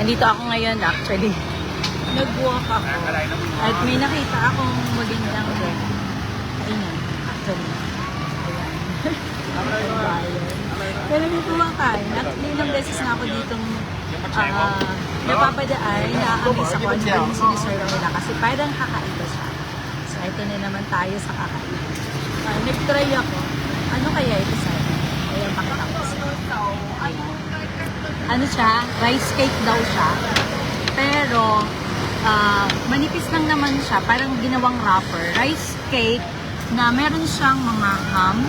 Andito ako ngayon actually. Nag-walk ako. At may nakita akong magandang kainan. Actually. Ayan. Pero may kumakain. Actually, ilang beses na ako ditong napapadaan, na-amaze ako ano yung siniserve nila kasi parang kakaiba siya. So, ito na naman tayo sa kakain. Nag-try ako. Ano kaya ito sa'yo? Ayan, pakita ko sa'yo. Ayan. Ano siya? Rice cake daw siya. Pero, manipis lang naman siya. Parang ginawang wrapper. Rice cake na meron siyang mga ham.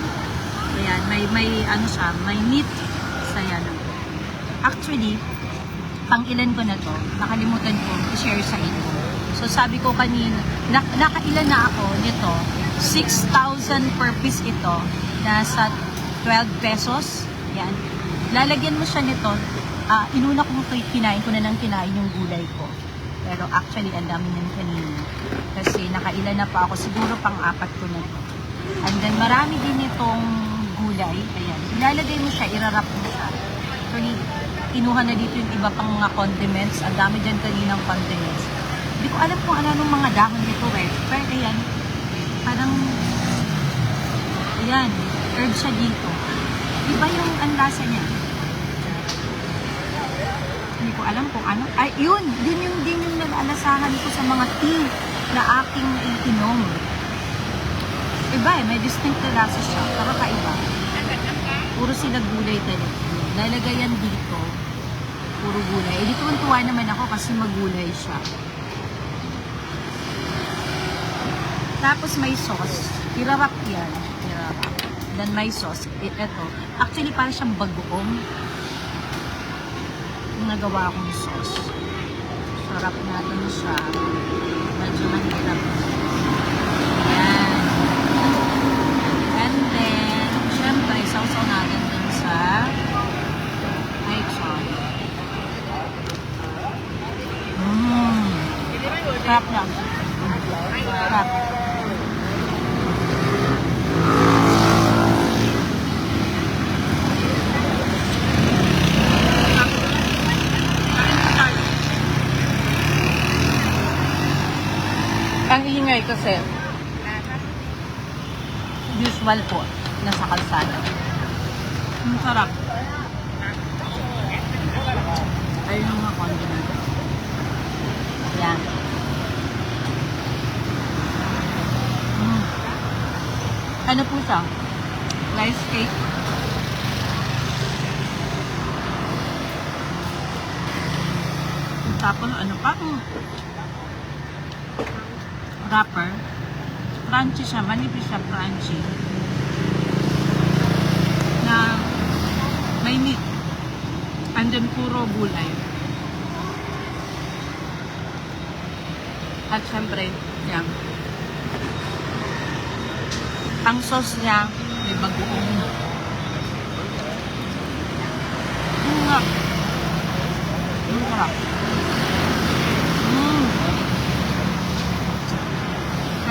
Ayan, may ano siya, may meat. Saya na. Actually, pang ilan ko na to, nakalimutan ko i-share sa inyo. So sabi ko kanina, nakailan na ako nito, 6,000 per piece ito, nasa 12 pesos. Yan. Lalagyan mo siya nito, inuna ko kinain ko na ng kinain yung gulay ko. Pero actually, ang dami niyan kanina. Kasi nakailan na pa ako, siguro pang-apat ko na to. And then marami din itong gulay. Ayan. Ilalagay mo siya, irarap mo siya. Actually, kinuha na dito yung iba pang mga condiments. Ang dami dyan kaninang condiments. Hindi ko alam kung ano mga dahon nito eh. Pero ayan, parang, ayan, herb siya dito. Iba yung anlasa niya. Hindi ko alam kung ano. Ay, yun! Din yung nalalasahan ko sa mga tea na aking inom. Iba eh, may distinct na lasa siya. Kakaiba. Puro sila gulay talaga. Lalagayan dito. Puro gulay. Eh, di tuwan-tuwa naman ako kasi magulay siya. Tapos may sauce. Irarap yan. Irarap. Then may sauce. Ito. Actually, parang siyang bagoong. Yung nagawa akong sauce. Sarap natin siya. Medyo mahirap. Ayan. And then, syempre, sausaw natin dun sa lechon. Sarap lang. Sarap. Ang ingay kasi usual po nasa kalsada. Ang sarap. Ayun yung mga condiment. Yan. Ano po siya? Rice cake. Tapos ano pa? Wrapper. Crunchy siya. Manipis siya. Crunchy. Na may meat. And then puro gulay. At syempre, yan. Ang sauce niya, may bagoong. Ang sarap. Ang sarap.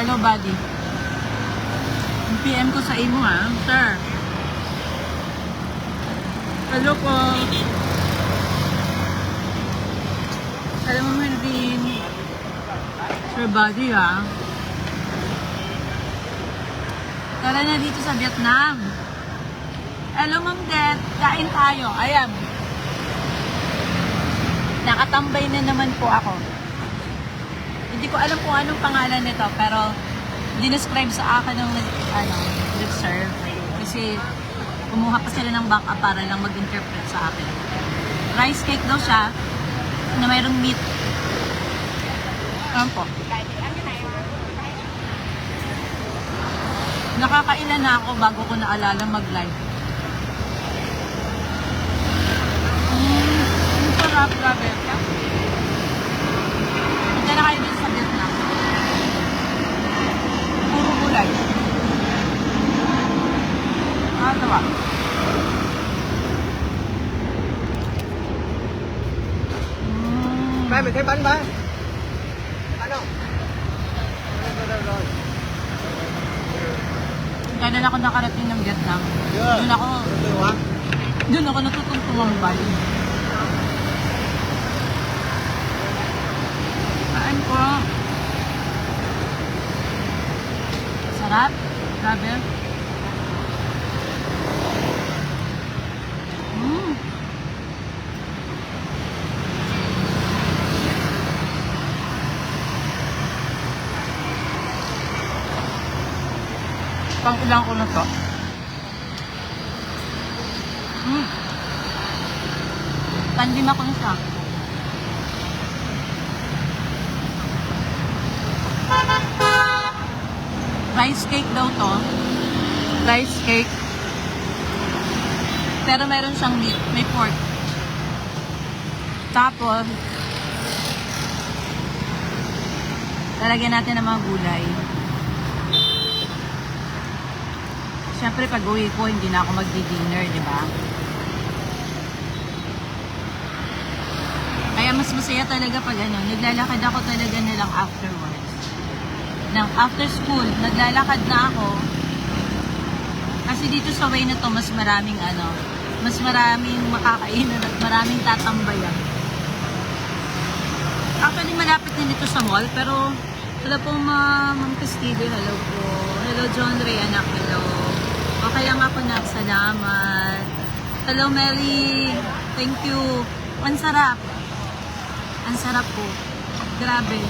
Hello, buddy. Yung PM ko sa imo, ha? Sir. Hello po. Alam mo, Melvin. Sir, buddy, ha? Tara na dito sa Vietnam. Hello, Ma'am Det. Kain tayo. Ayan. Nakatambay na naman po ako. Hindi ko alam kung anong pangalan nito, pero dinescribe sa akin ng nag-serve. Kasi kumuha pa sila ng backup para lang mag-interpret sa akin. Rice cake daw siya na mayroong meat. Ayan po. Nakakailan na ako bago ko naalala mag-live. Ang sarap, grabe. Punta na kayo dito sa Vietnam. Puro gulay. Diba? Ba, mình thấy bánh ba. Bánh không? Rồi. Kailan ako nakarating ng Vietnam? Doon ako natutong tumambay. Kain ko. Sarap. Grabe. Mm. Pang ilang ko na to. Pandima ko na siya. Rice cake daw to. Rice cake. Pero meron siyang meat. May pork. Tapos, lalagyan natin ng mga gulay. Siyempre, pag uwi ko, hindi na ako magdi-dinner, di ba? Kaya mas masaya talaga pag ano, naglalakad ako talaga na lang afterwards. After school, naglalakad na ako. Kasi dito sa way na to, mas maraming mas maraming makakainan at maraming tatambayan. Actually, malapit din dito sa mall, pero hello po, Ma'am Castillo, hello po. Hello, John Ray, anak, hello. Okay lang ako, nak, salamat. Hello, Mary, thank you. Ang sarap. Ang sarap po. Grabe.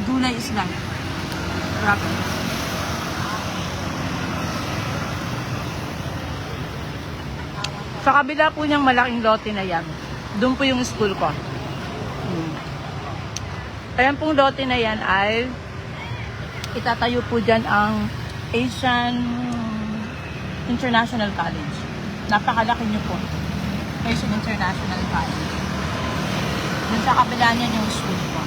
Gulay is life. Grabe. Sa kabila po niyang malaking lote na yan, doon po yung school ko. Ayan pong lote na yan ay itatayo po dyan ang Asian International College. Napakalaki niyo po. Asian International College. Doon sa kabila niyan yung school ko.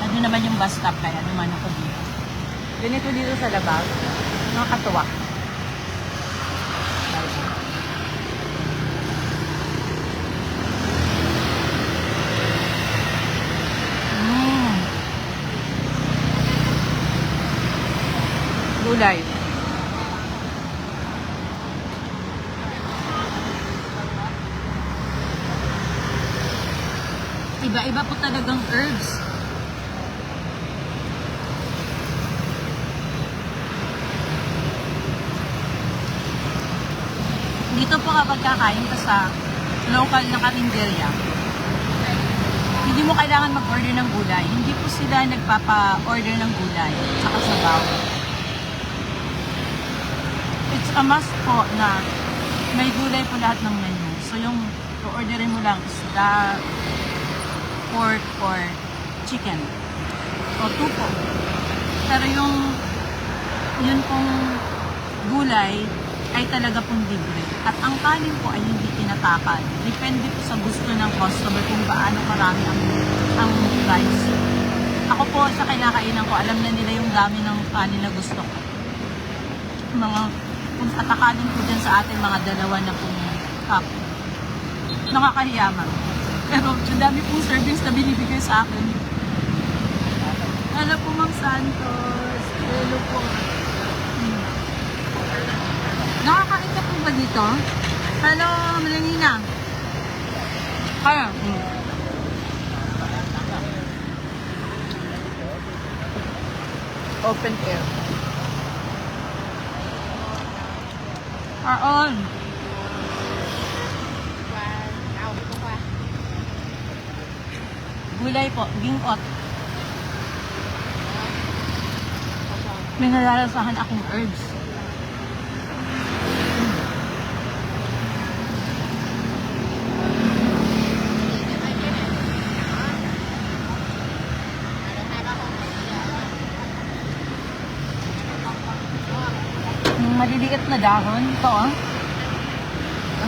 Doon naman yung bus stop, kaya naman ako dito. Ganito dito sa labas. Nakakatuwa. Gulay. Iba-iba po talagang herbs. Dito po kapag kakain ka sa local na karinderya, hindi mo kailangan mag-order ng gulay. Hindi po sila nagpapa-order ng gulay sa sabaw. It's a must po na may gulay po lahat ng menu. So yung orderin mo lang isda, pork, or chicken. O tupo. Pero yun pong gulay ay talaga pong libre. At ang kanin po ay hindi tinatakal. Depende po sa gusto ng customer kung paano karami ang price. Ako po sa kinakainan ko, alam na nila yung dami ng kanin na gusto ko. Kung atakalin po dyan sa atin, mga dalawa na pong cup. Nakakahiyaman. Pero yung dami pong servings na binibigay sa akin. Hello po, Ma'am Santos. Hello po. Nakakain ka po ba dito? Hello, Melanina. Kaya. Open air. Aon. Gulay po, gingot. May nalalasahan akong herbs. Maliliit na dahon. Ito, oh.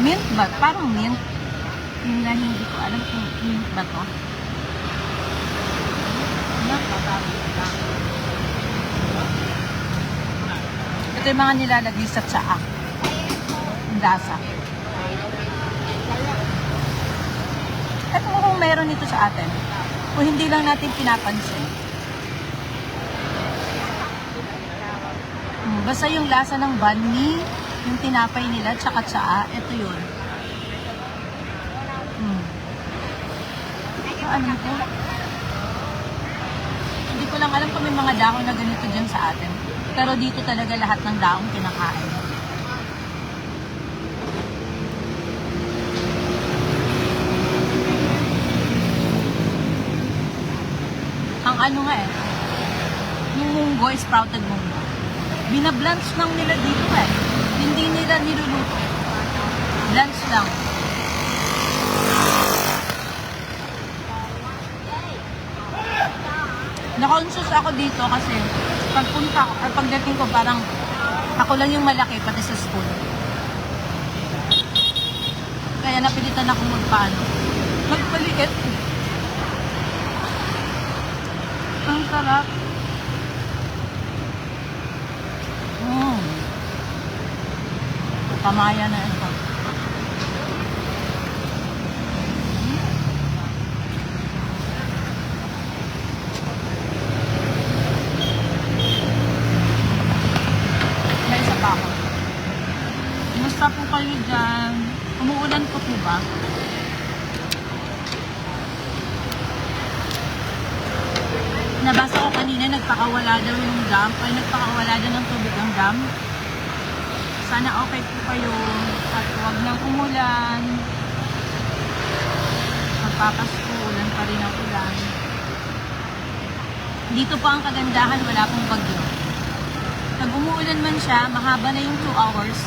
Mint ba? Parang mint. Yung na hindi ko alam kung mint ba to. Ito yung mga nilalagay sa tsaa. Yung lasa. Ito kung meron nito sa atin. Kung hindi lang natin pinapansin. Basta yung lasa ng banh mi, Yung tinapay nila, tsaka tsaa, ito yun. Ano to? Hindi ko lang alam kung may mga dahon na ganito dyan sa atin. Pero dito talaga lahat ng dahon kinakain. Ang ano nga eh, yung munggo, sprouted munggo. Binablanch lang nila dito eh. Hindi nila niluluto. Blanch lang. Na-conscious ako dito kasi pagdating ko parang ako lang yung malaki pati sa school. Kaya napilitan ako magpaliit. Ang sarap. Pamaya na ito. May isa pa ako. Kumusta po kayo dyan? Umuulan po ba? Nabasa ko kanina, nagpakawala daw yung dam. Ay, nagpakawala daw ng tubig ang dam. Sana okay po kayo at huwag nang umulan. Magpapasko, ulan pa rin ang ulan. Dito po ang kagandahan, wala pong bagyo. Pag umuulan man siya, mahaba na yung 2 hours.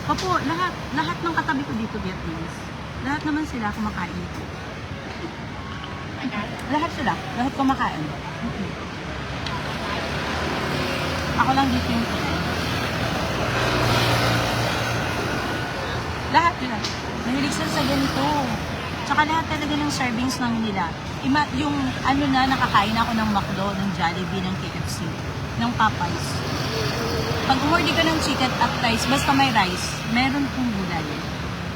Opo, lahat ng katabi ko dito, Vietnamese. Lahat naman sila kumakain. Lahat kumakain. Ako lang dito yung Pinay. Lahat yun. Mahilig sila sa ganito. Tsaka lahat talaga ng servings namin nila. Yung ano na, nakakain ako ng McDo, ng Jollibee, ng KFC, ng Popeyes. Pag umorder ka ng chicken at rice, basta may rice, meron pong gulay.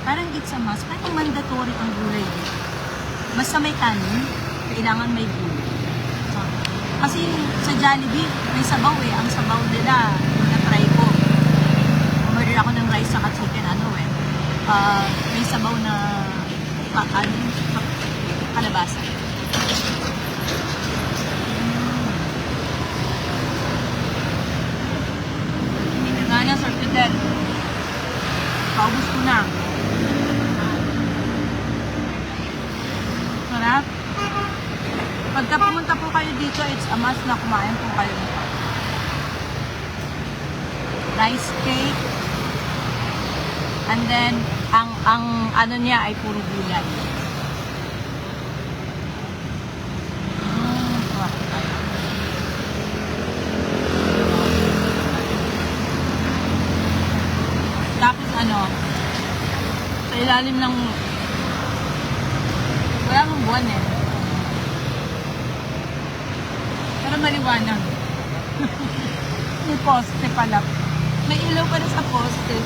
Parang it's a must. Parang mandatory ang gulay. Basta may kanin, kailangan may gulay. Kasi sa Jollibee, may sabaw eh. Ang sabaw nila, yung na-try ko. Umorder ako ng rice sa chicken, may sabaw na kalabasa. Nga na, Sir Fidel. Paubos ko na. Sarap. Pagka pumunta po kayo dito, it's a must na kumain po kayo nito. Rice cake. And then, ang ano niya ay puro gulay. Tapos sa ilalim ng wala mong buwan eh. Pero maliwanag. May poste pala. May ilaw pa na sa poste.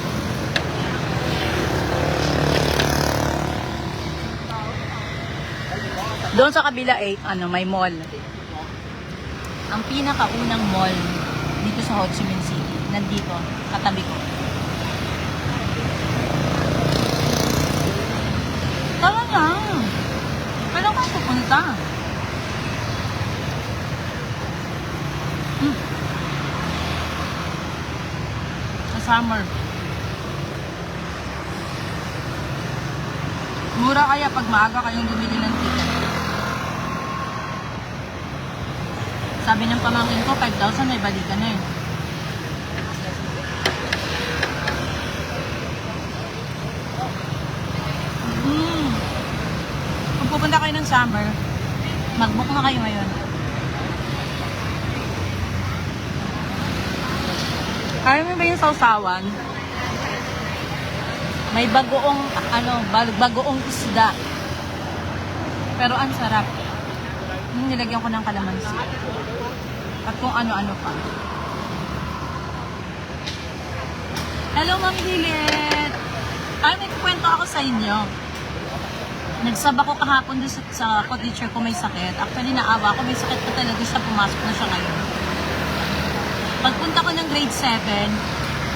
Doon sa kabila may mall. Ang pinakaunang mall dito sa Ho Chi Minh City. Nandito, katabi ko. Talaga. Kailan ka pupunta? Sa summer. Mura kaya pag maaga kayong bumili ng ticket. Sabi ng pamangkin ko, 5,000 may balikan na eh. Kung pupunta kayo ng summer, mag-book na kayo ngayon. Alam mo ba yung sausawan? May bagoong isda. Pero ang sarap. Nilagyan ko ng kalamansi. At kung ano-ano pa. Hello, Ma'am Lilet! Ay, may kwento ako sa inyo. Nagsab ako kahapon doon sa co-teacher ko may sakit. Actually, naawa ako. May sakit pa talaga siya. Pumasok na siya ngayon. Pagpunta ko ng grade 7,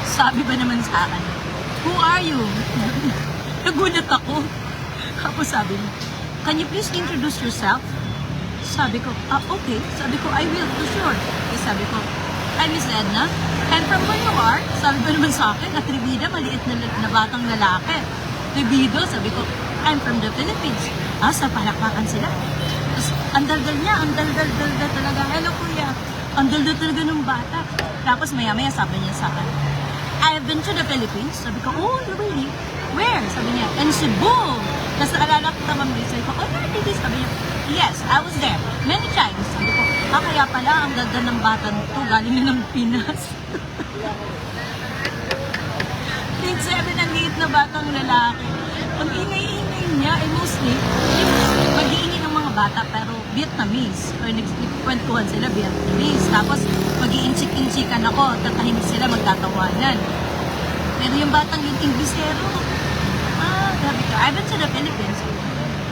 sabi ba naman sa akin, "Who are you?" Nagulat ako. Tapos sabi niya, "Can you please introduce yourself?" Sabi ko, "Okay." Sabi ko, "I will, for sure." Sabi ko, "I'm Miss Edna. And from where you are?" Sabi ko naman sa akin, atribida, maliit na batang lalaki. Attribido, sabi ko, "I'm from the Philippines." Sa palakpakan sila. Tapos, ang daldal niya, ang daldal talaga. "Hello, kuya." Ang daldal talaga ng bata. Tapos, maya-maya sabi niya sa akin, "I've been to the Philippines." Sabi ko, "Oh, really? Where?" Sabi niya, "In Cebu." Tapos, naalala ko naman, sabi ko, "Oh, really?" Sabi niya, "Yes, I was there. Many times." Sabi ko, kaya pala, ang ganda ng batang to, galing na ng Pinas. Grade 7, ang liit na batang lalaki. Ang ingay-ingay niya, mostly, mag-iingay ng mga bata, pero Vietnamese. Or nagkwentuhan sila, Vietnamese. Tapos, mag-iinchik-inchikan ako, tatahimik sila, magtatawanan. Pero yung batang yung Inglesero, sabi ko, "I've been to the Philippines."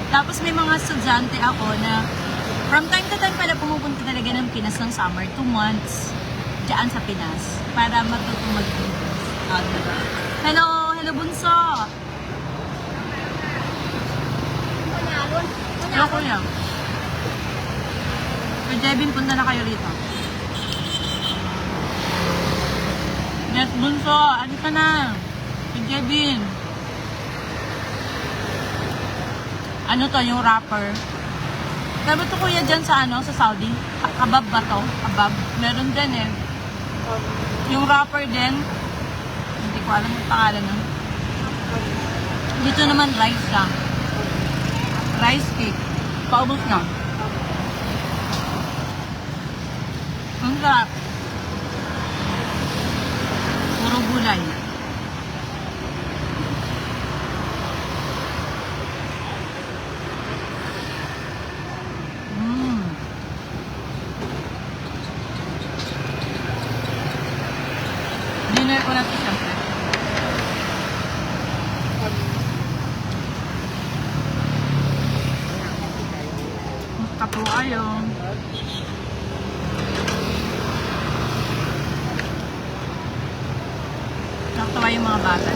Tapos, may mga estudyante ako na from time to time pala pumupunta talaga ng Pinas ng summer, 2 months dyan sa Pinas para matuto mag-English. Diba? Hello bunso! Hello kuya. Kay Jebin, punta na kayo rito. Yes, bunso, ano ka na? Kay Jebin. Ano to, yung rapper? Sabi to kuya dyan sa sa Saudi? Kabab ba to? Kabab? Meron din eh. Yung rapper din, hindi ko alam yung pangalan nun. Dito naman rice lang. Rice cake. Paubos na. Ang sarap. Puro gulay. Dinner ko na ito siyempre. Kapo kayo. Nakatawa yung mga bata.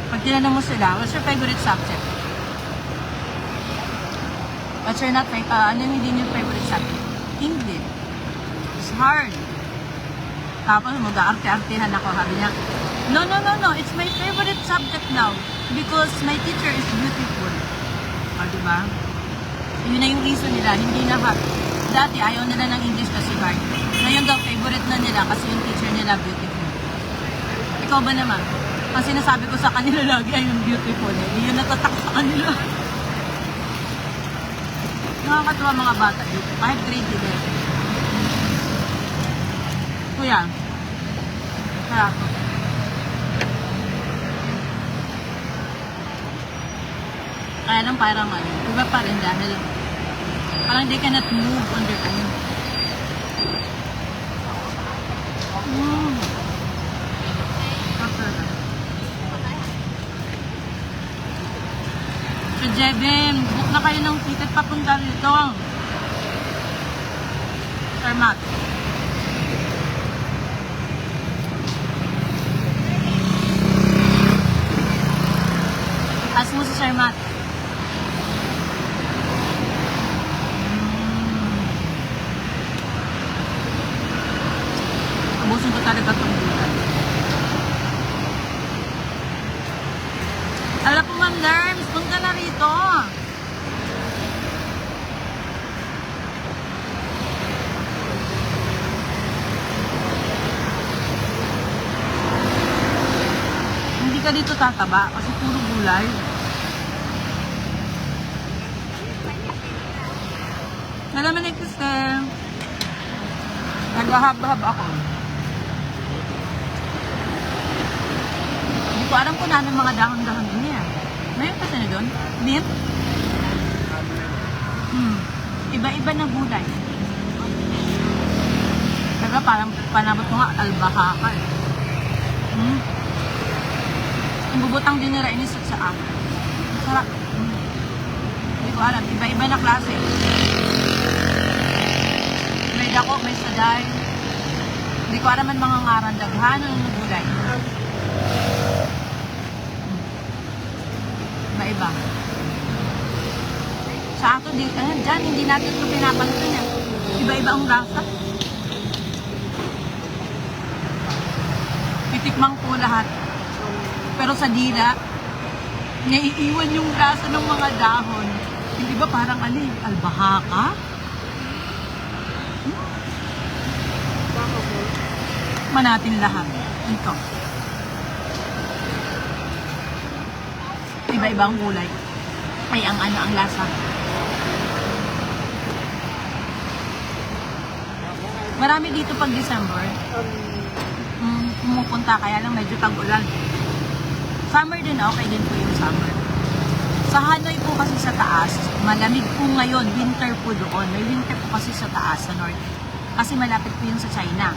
Pag tinanong mo sila, what's your favorite subject? What's your not favorite? Ano yung hindi yung favorite subject? English. It's hard. Tapos mag-aarte-artehan ako. Sabi niya, No. It's my favorite subject now because my teacher is beautiful. Diba? Yun na yung reason nila. Hindi na hard. Dati, ayaw nila ng English kasi hard. Ngayon daw, favorite na nila kasi yung teacher nila beautiful. Ikaw ba naman? Ang sinasabi ko sa kanila lagi ay yung beautiful. Hindi yun natatak sa kanila. Nakakatuwa mga bata dito. Kahit grade 11. Kuya. Kaya ako. Kaya lang parang iba pa rin dahil parang they cannot move on their own. So Jeben, book na kayo ng ticket papunta rito. Sir Matt. Ask mo si Sir Matt. Abusin ko talaga itong bulan. Alam po, Ma'am Derms, punta na rito. Hindi ka dito tataba kasi puro gulay. Alam mo na kasi naghahab-hab ako. Hindi ko alam kung ano mga dahon-dahon niya. Mayroon kasi na doon? Mint? Iba-iba na gulay. Diba parang panabot ko nga albahaka eh. Yung bubutang dinira inisot sa akin. Sarap. Hindi ko alam. Iba-iba na klase. may dako, may saday. Hindi ko araman mga ngaran daghan ng gulay. Iba-iba. Sa ato, dyan, hindi natin ito pinapansin eh. Iba-iba ang lasa. Titikmang po lahat. Pero sa dila, naiiwan yung lasa ng mga dahon. Hindi ba parang albahaka? Manatin lahat. Ito. Iba-ibang gulay. Ay, ang lasa. Marami dito pag December. Pumupunta, kaya lang medyo tag-ulan. Summer din, okay din po yung summer. Sa Hanoi po kasi sa taas, malamig po ngayon, winter po doon. May winter po kasi sa taas, sa north. Kasi malapit po yun sa China.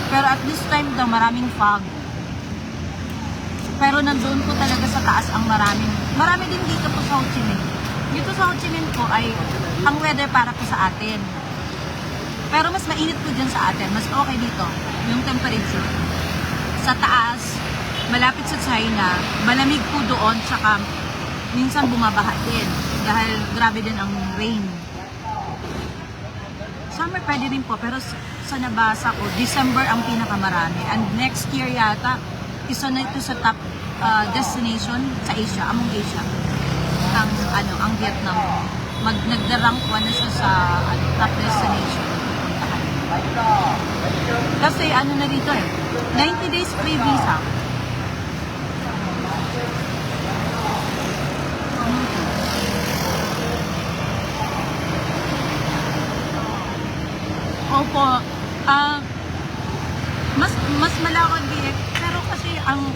Pero at this time daw, maraming fog. Pero nandoon po talaga sa taas ang marami din dito po sa Ho Chi Minh. Dito sa Ho Chi Minh po ay ang weather para po sa atin. Pero mas mainit po dyan sa atin. Mas okay dito, yung temperature. Sa taas, malapit sa China, malamig po doon, tsaka minsan bumabaha din. Dahil grabe din ang rain. Summer pwede rin po, pero sa nabasa ko, December ang pinakamarami. And next year yata, isa na ito sa top destination sa Asia, among Asia. Ang Vietnam. Nagda-rank 1 na siya sa top destination. Kasi na dito 90 days free visa. Opo. Mas malawak din. Pero kasi ang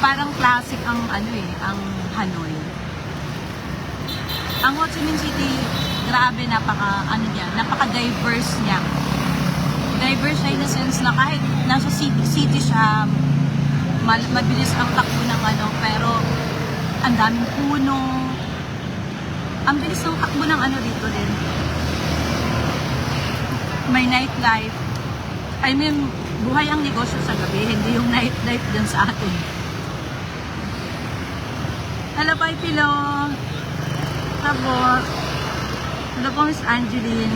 parang classic ang ang Hanoi. Ang Ho Chi Minh City, grabe, napaka-diverse niya. Diverse siya in the sense na kahit nasa city siya, mabilis ang takbo ng pero ang daming puno. Ang bilis ng takbo ng dito din. May nightlife. I mean, buhay ang negosyo sa gabi, hindi yung nightlife dun sa atin. Hello, Pai Pilo. Tapos, hello po, Miss Angeline.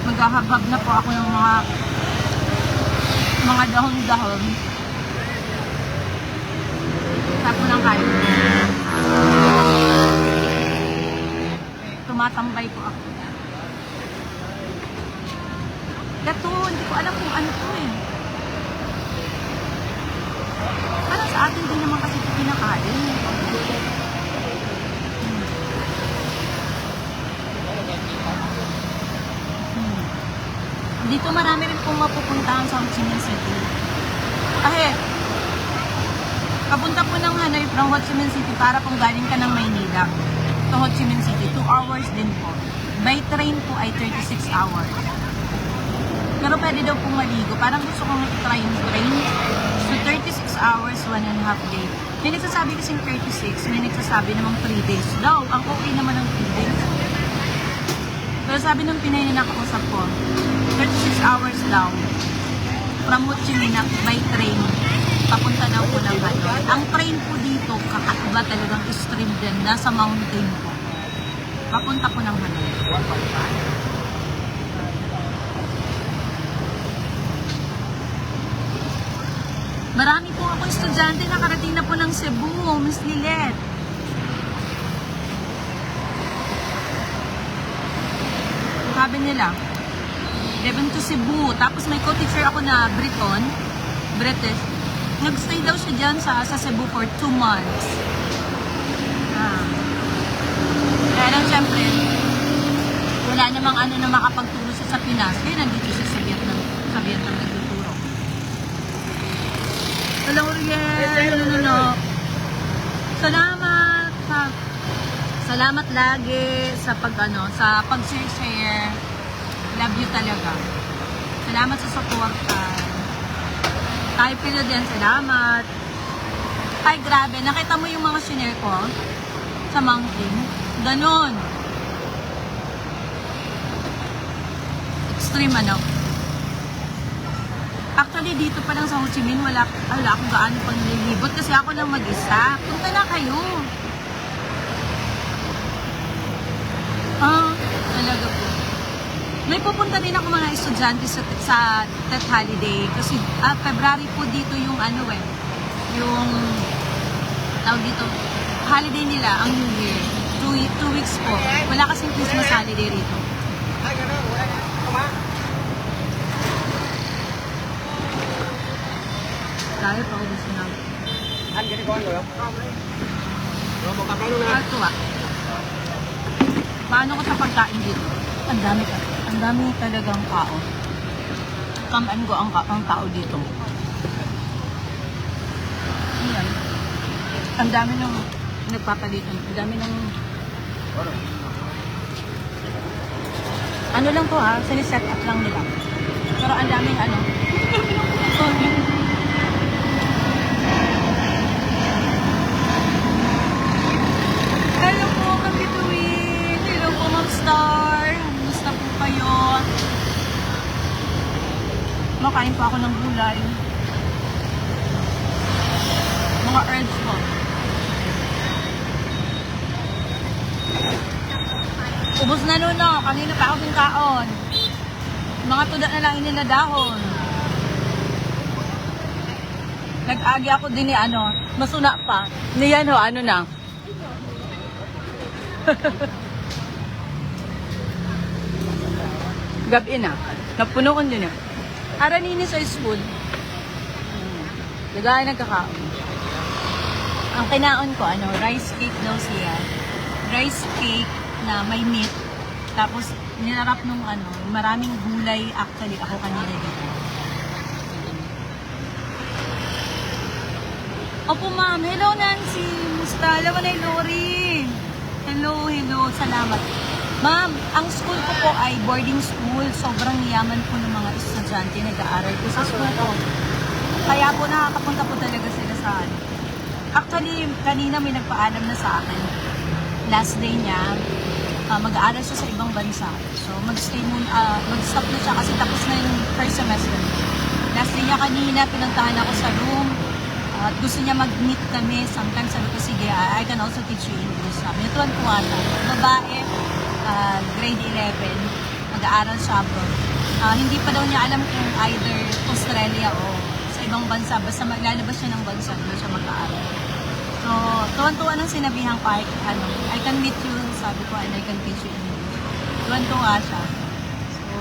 Maghahabab na po ako ng mga dahon-dahon. Tapo ng kain. Tumatambay po ako. Gato, hindi ko alam kung ano to Parang sa atin din naman kasi ito pinakain. Dito marami rin pong mapupuntahan sa Ho Chi Minh City. Kasi, papunta po ng Hanoi from Ho Chi Minh City para kung galing ka ng Maynila to Ho Chi Minh City, 2 hours din po. By train po ay 36 hours. Pero pwede daw pong maligo. Parang gusto kong i-try yung train. So, 36 hours, 1.5 day. May nagsasabi kasing 36, may nagsasabi namang 3 days daw. Ang okay naman ng 3 days. Pero sabi ng Pinay na nakausap ko, 36 hours daw. From Ho Chi Minh by train. Papunta daw po ng Hanoi. Ang train po dito, kakaiba talagang stream din. Nasa mountain po. Papunta po ng Hanoi. Marami po ako estudyante nakarating na po ng Cebu, Miss Lilet. Sabi nila, Devon to Cebu. Tapos may co-teacher ako na British. Nag-stay daw siya dyan sa Cebu for 2 months. Kaya lang syempre, wala namang na makapagturo siya sa Pinas. Kaya nandito siya sa Vietnam nagtuturo. Hello, Uriel! Salamat lagi sa pag-share. Love you talaga. Salamat sa suporta. Tayo pila din, salamat. Ay, grabe. Nakita mo yung mga shinare ko sa mountain? Ganon. extreme ano. Actually, dito pa lang sa Ho Chi Minh, wala akong gaano pang nililibot kasi ako lang mag-isa. Punta na kayo. Talaga po. May pupunta din ako mga estudyante sa Tet Holiday kasi February po dito yung ano yung tawag dito, holiday nila, ang New Year. 2 weeks po. Wala kasing Christmas holiday rito. Ay, gano'n. Wala na. Tama. Dahil pa ako gusto na. Anh cái con rồi không? Rồi một cặp đó luôn nè. Ito paano ko sa pagkain dito? Ang dami talagang tao. Kamaan ko ang tao dito. Ayan. Ang dami ng nagpapalitan. Ang dami ng ano lang to siniset up lang nila. Pero ang daming ano. Hello po, Kapituin. Hello po, Ma'am Star. Kumusta po kayo? Makain pa ako ng gulay. Mga herbs po. Ubus na nun, no? Kanina pa ako din kaon. Mga tuda na lang inila dahon. Nag-agi ako din ni ano, masuna pa. Niyan ho, ano na. Gabi na. Napuno ko din na. Aranini sa school. Lagay nagkakaon. Ang kinaon ko, ano, rice cake daw siya. Rice cake na may meat. Tapos, nilarap nung ano, maraming gulay actually ako kanina dito. Opo ma'am, hello Nancy. Musta? Alam mo na yung Lori. Hello. Salamat. Ma'am, ang school ko po ay boarding school. Sobrang yaman po ng mga estudyante na nag-aaral ko sa school ko. Kaya po nakakapunta po talaga sila sa ano. Actually, kanina may nagpaalam na sa akin. Last day niya, mag-aaral siya sa ibang bansa. So, mag-stop na siya kasi tapos na yung first semester. Last day niya kanina, pinuntahan ako sa room. At gusto niya mag-meet kami. Sometimes sabi ko, sige, I can also teach you English. Sabi niya, tuwan-tuwa na. Babae, grade 11, mag-aaral siya abroad. Hindi pa daw niya alam kung either Australia o sa ibang bansa. Basta maglalabas siya ng bansa, doon siya mag-aaral. So, tuwan-tuwa nang sinabihan ko, I can meet you, sabi ko, and I can teach you English. Tuwan-tuwa siya. So,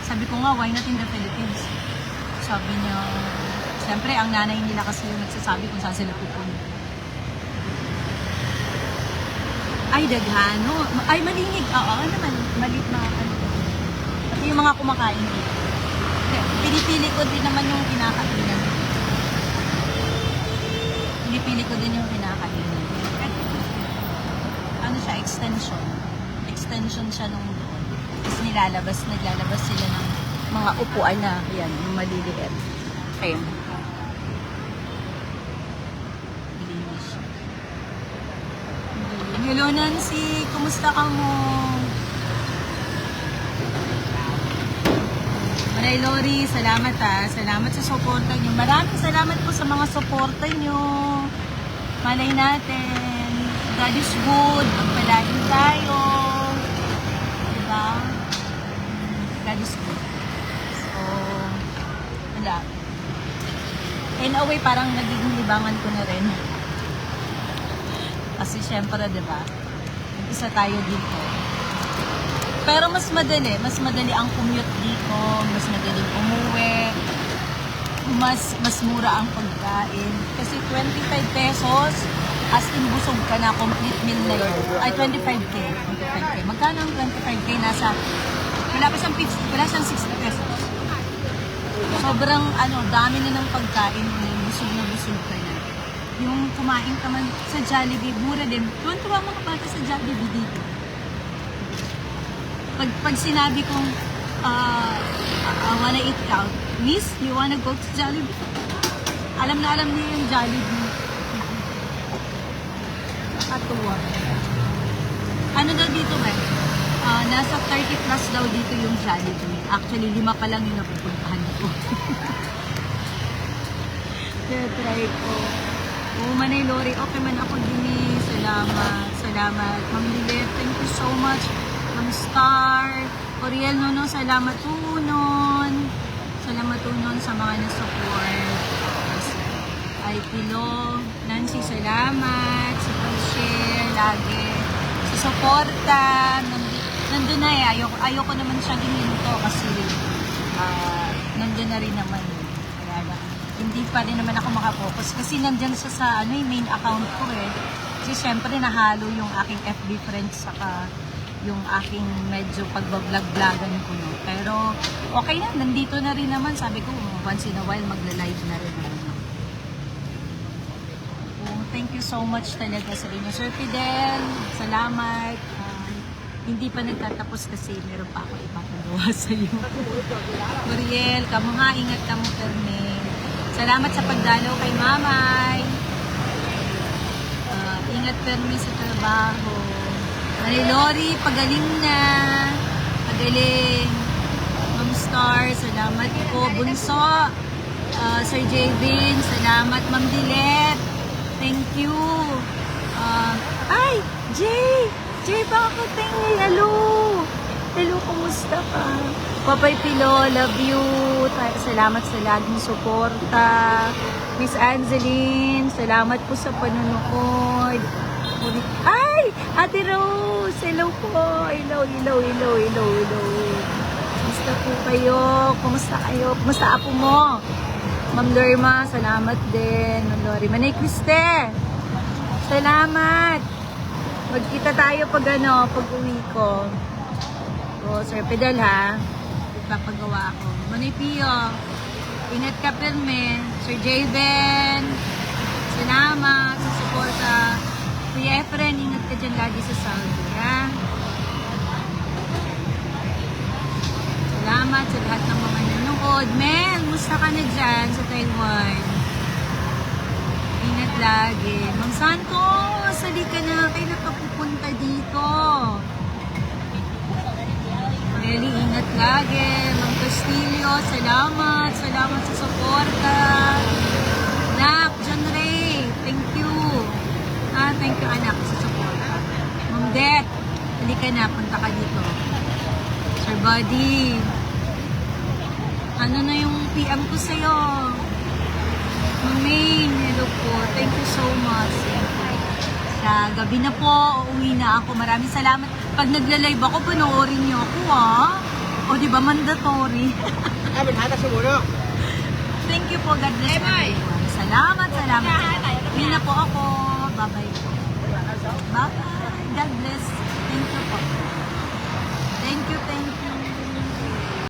sabi ko nga, why not in the Philippines? Sabi niya, siyempre, ang nanay nila kasi yung nagsasabi kung saan sila pupunta. Ay, daghano. Ay, malinig. Oo, naman. Malit na, ano. Pati yung mga kumakain dito. Pinipili ko din naman yung kinakainan. Pinipili ko din yung kinakainan. Ano siya, extension. Extension siya nung doon. Tapos naglalabas sila ng mga upuan na, yan, yung maliliit. Ayun. Hello Nancy, kumusta ka mo? Maray Lori, salamat Salamat sa suporta nyo. Maraming salamat po sa mga suporta nyo. Malay natin. God is good. Magpalain tayo. Diba? God is good. So, wala. In a way, parang nagiging libangan ko na rin. Kasi syempre, diba, isa tayo dito. Pero mas madali ang commute dito, mas madaling umuwi, mas mura ang pagkain. Kasi 25 pesos, as in busog ka na, complete meal na yun. Ay, 25K. Magkano ang 25K? Wala siyang 60 pesos. Sobrang, dami na ng pagkain, busog na ka na. Yung kumain ka man sa Jollibee, mura din. Tuwan-tuwa mga bata sa Jollibee dito. Pag sinabi kong, I wanna eat out, Miss, you wanna go to Jollibee? Alam na alam niyo yung Jollibee. Nakatuwa. Ano daw dito, man? Nasa 30 plus daw dito yung Jollibee. Actually, 5 pa lang yung napupuntahan ko. Kaya try ko. Oo, Manay Lori, okay man ako din eh. Salamat, salamat. Ma'am Lilet, thank you so much. Ma'am Star, Oriel Nono, salamat tunon. Salamat tunon sa mga na-support. Ay, Pilo, Nancy, salamat. Sa pag-share, lagi. Sa suporta, nandun na eh. Ayoko naman siyang iminto kasi nandun na rin naman. Kaya na, hindi pa rin naman ako makapokus kasi nandyan siya sa main account ko eh. Kasi syempre nahalo yung aking FB friends saka yung aking medyo pagbablog-vlogan ko. No? Pero okay na, nandito na rin naman. Sabi ko, once in a while magla-live na rin naman. Thank you so much talaga sa inyo. Sir Fidel, salamat. Hindi pa nagtatapos kasi meron pa ako ipapagawa sa iyo. Muriel, kamu nga, ingat ka mo, Perme. Salamat sa pagdalaw kay Mamay. Ingat, Perme, sa trabaho. Manay Lori, pagaling na. Pagaling. Ma'am Star, salamat po. Bunso, Sir Javin, salamat. Ma'am Dilet, thank you. Ay, Jay! Jay, bakit tingin? Hello! Hello, kumusta ka? Papay Pilo, love you. Salamat sa laging suporta. Miss Angeline, salamat po sa panonood. Ay! Ate Rose! Hello po! Hello. Kumusta po kayo? Kumusta kayo? Kumusta apo mo? Ma'am Lorma, salamat din. Ma'am Lori. Manay Kriste, salamat. Magkita tayo pag uwi ko. O, Sir Pedal ha. Ipapagawa ako. Manay Pio, ingat ka Perme. Sir Javen, salamat sa suporta. Kuya Efren, ingat ka dyan lagi sa Saudi, ha? Salamat sa lahat ng mga nanonood. Mel, musta ka na dyan sa Taiwan? Ingat lagi. Mang Santos, halika na. Kailan ka pupunta dito? Meli, ingat lagi. Mang Castillo, salamat. Salamat sa suporta. Nak, John Ray, thank you. Thank you anak sa suporta. Mang Det, halika na. Punta ka dito. Sir Buddy, ano na yung PM ko sa'yo? Mang Main, hello po. Thank you so much. Sa gabi na po, uuwi na ako. Maraming salamat. Pag nagla-live ako, panoorin niyo ako, ha? O, di ba, mandatory? Thank you po. God bless everyone. Salamat. Uwi na po ako. Bye-bye po. Bye-bye. God bless. Thank you po.